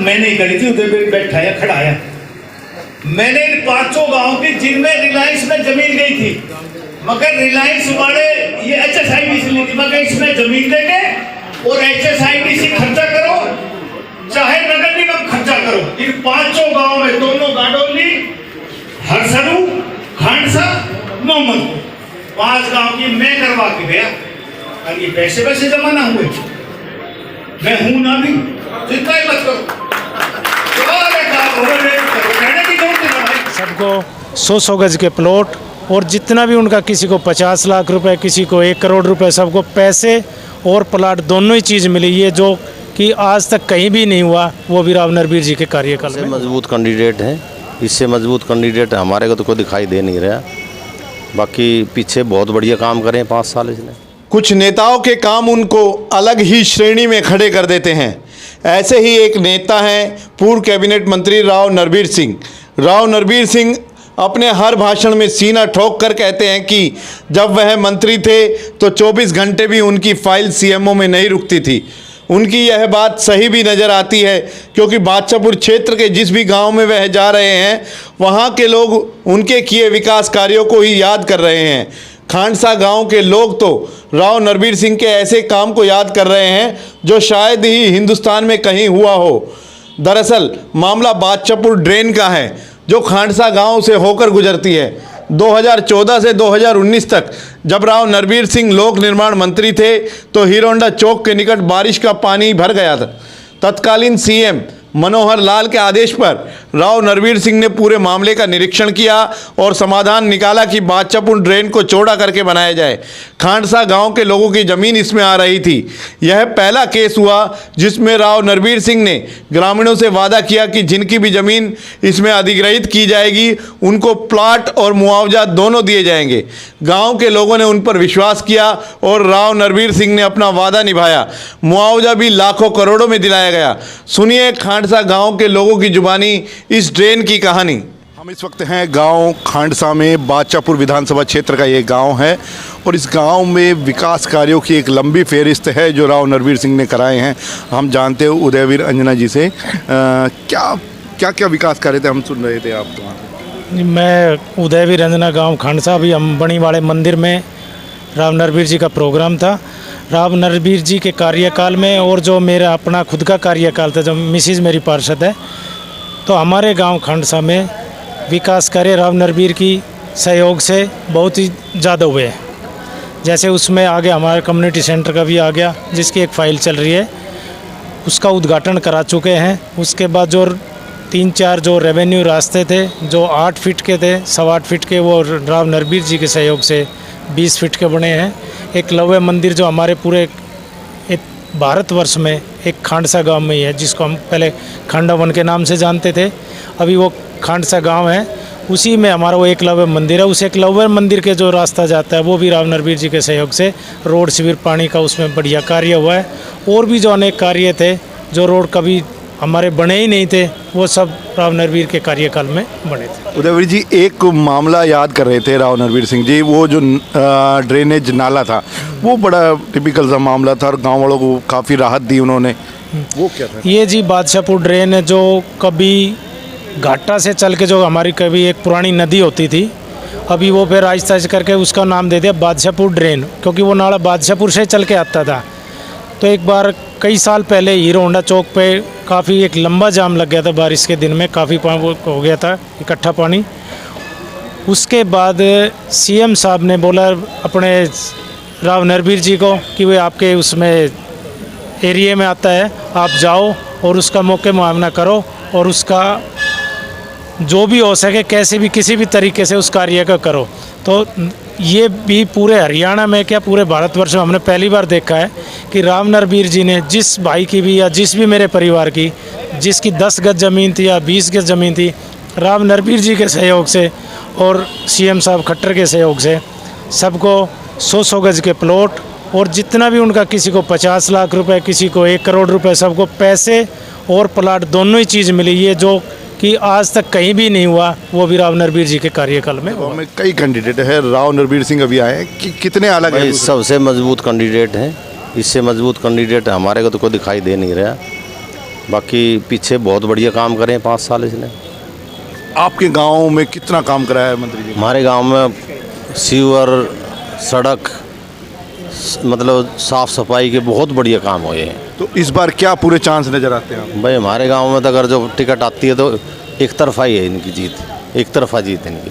मैंने ही करी थी, उधर पे बैठाया खड़ाया। मैंने इन 5 गांव की जिनमें रिलायंस में जमीन गई थी, मगर रिलायंस वाले ये HSIDC ली थी, मगर इसमें जमीन देंगे और HSIDC खर्चा करो चाहे नगर निगम खर्चा करो। इन 5 गांव में दोनों गाडोली, हरसरू, खांडसा, मोहम्मदपुर 5 गांव की मैं करवा के गया। और ये पैसे जमा ना हुए, मैं हूं ना भी, तो इतना ही मत करो। सबको 100 गज के प्लॉट और जितना भी उनका, किसी को 50 लाख रुपए, किसी को 1 करोड़ रुपए, सबको पैसे और प्लाट दोनों ही चीज़ मिली। ये जो कि आज तक कहीं भी नहीं हुआ, वो भी राव नरबीर जी के कार्यकाल में। मजबूत कैंडिडेट हैं, इससे मजबूत कैंडिडेट हमारे को तो कोई दिखाई दे नहीं रहा। बाकी पीछे बहुत बढ़िया काम करे 5 साल इसने। कुछ नेताओं के काम उनको अलग ही श्रेणी में खड़े कर देते हैं। ऐसे ही एक नेता हैं पूर्व कैबिनेट मंत्री राव नरबीर सिंह। राव नरबीर सिंह अपने हर भाषण में सीना ठोक कर कहते हैं कि जब वह मंत्री थे तो 24 घंटे भी उनकी फाइल CMO में नहीं रुकती थी। उनकी यह बात सही भी नज़र आती है, क्योंकि बादशाहपुर क्षेत्र के जिस भी गांव में वह जा रहे हैं, वहां के लोग उनके किए विकास कार्यों को ही याद कर रहे हैं। खांडसा गांव के लोग तो राव नरबीर सिंह के ऐसे काम को याद कर रहे हैं जो शायद ही हिंदुस्तान में कहीं हुआ हो। दरअसल मामला बादशाहपुर ड्रेन का है, जो खांडसा गांव से होकर गुजरती है। 2014 से 2019 तक जब राव नरबीर सिंह लोक निर्माण मंत्री थे तो हीरो होंडा चौक के निकट बारिश का पानी भर गया था। तत्कालीन CM मनोहर लाल के आदेश पर राव नरबीर सिंह ने पूरे मामले का निरीक्षण किया और समाधान निकाला कि बादशाहपुर ड्रेन को चौड़ा करके बनाया जाए। खांडसा गांव के लोगों की ज़मीन इसमें आ रही थी। यह पहला केस हुआ जिसमें राव नरबीर सिंह ने ग्रामीणों से वादा किया कि जिनकी भी ज़मीन इसमें अधिग्रहित की जाएगी उनको प्लाट और मुआवजा दोनों दिए जाएंगे। गाँव के लोगों ने उन पर विश्वास किया और राव नरबीर सिंह ने अपना वादा निभाया। मुआवजा भी लाखों करोड़ों में दिलाया गया। सुनिए खांडसा गांव के लोगों की जुबानी इस ड्रेन की कहानी। हम इस वक्त हैं गांव खांडसा में, बादशाहपुर विधानसभा क्षेत्र का ये गांव है और इस गांव में विकास कार्यों की एक लंबी फेहरिस्त है जो राव नरबीर सिंह ने कराए हैं। हम जानते हो उदयवीर अंजना जी से क्या विकास कार्य थे, हम सुन रहे थे आपको। मैं उदयवीर अंजना गाँव खांडसा, अभी अम्बनी वाले मंदिर में राव नरबीर जी का प्रोग्राम था। राव नरबीर जी के कार्यकाल में और जो मेरा अपना खुद का कार्यकाल था, जब मिसिज़ मेरी पार्षद है, तो हमारे गांव खांडसा में विकास कार्य राव नरबीर की सहयोग से बहुत ही ज़्यादा हुए हैं। जैसे उसमें आगे हमारे कम्युनिटी सेंटर का भी आ गया, जिसकी एक फ़ाइल चल रही है, उसका उद्घाटन करा चुके हैं। उसके बाद जो 3-4 जो रेवेन्यू रास्ते थे जो 8 फीट के थे, 8.25 फीट के, वो राव नरबीर जी के सहयोग से 20 फीट के बने हैं। एक लव्य मंदिर जो हमारे पूरे एक भारतवर्ष में एक खांडसा गांव में ही है, जिसको हम पहले खांडावन के नाम से जानते थे, अभी वो खांडसा गांव है। उसी में हमारा वो एकलव्य मंदिर है। उस एकलव्य मंदिर के जो रास्ता जाता है वो भी राव नरबीर जी के सहयोग से रोड शिविर पानी का उसमें बढ़िया कार्य हुआ है। और भी जो अनेक कार्य थे जो रोड कभी हमारे बने ही नहीं थे, वो सब राव नरबीर के कार्यकाल में बने थे। उदयवीर जी, एक मामला याद कर रहे थे राव नरबीर सिंह जी, वो जो ड्रेनेज नाला था, वो बड़ा टिपिकल सा मामला था और गांव वालों को काफ़ी राहत दी उन्होंने। वो क्या था? ये जी बादशाहपुर ड्रेन है, जो कभी घाटा से चल के जो हमारी कभी एक पुरानी नदी होती थी, अभी वो फिर आहिस्ता आहिस्ता करके उसका नाम दे दिया बादशाहपुर ड्रेन, क्योंकि वो नाला बादशाहपुर से चल के आता था। तो एक बार कई साल पहले हीरो होंडा चौक पे काफ़ी एक लंबा जाम लग गया था, बारिश के दिन में काफ़ी पानी हो गया था इकट्ठा पानी। उसके बाद CM साहब ने बोला अपने राव नरबीर जी को कि वे आपके उसमें एरिया में आता है, आप जाओ और उसका मौके मुआवना करो और उसका जो भी हो सके कैसे भी किसी भी तरीके से उस कार्य का करो। तो ये भी पूरे हरियाणा में क्या पूरे भारतवर्ष में हमने पहली बार देखा है कि राव नरबीर जी ने जिस भाई की भी या जिस भी मेरे परिवार की जिसकी 10 गज ज़मीन थी या 20 गज ज़मीन थी, राव नरबीर जी के सहयोग से और CM साहब खट्टर के सहयोग से सबको 100 गज के प्लॉट और जितना भी उनका, किसी को 50 लाख रुपए, किसी को 1 करोड़ रुपए, सबको पैसे और प्लाट दोनों ही चीज़ मिली। ये जो कि आज तक कहीं भी नहीं हुआ, वो भी राव नरबीर जी के कार्यकाल में। में कई कैंडिडेट है, राव नरबीर सिंह अभी आए कि कितने अलग हैं? सबसे मजबूत कैंडिडेट हैं, इससे मजबूत कैंडिडेट हमारे को तो कोई दिखाई दे नहीं रहा। बाकी पीछे बहुत बढ़िया काम करे 5 साल इसने। आपके गांव में कितना काम कराया है मंत्री जी? हमारे गांव में सीवर, सड़क, मतलब साफ सफाई के बहुत बढ़िया काम हुए हैं। तो इस बार क्या पूरे चांस नजर आते हैं? भाई हमारे गांव में तो अगर जो टिकट आती है तो एक तरफा ही है इनकी जीत, एक तरफा जीत है इनकी।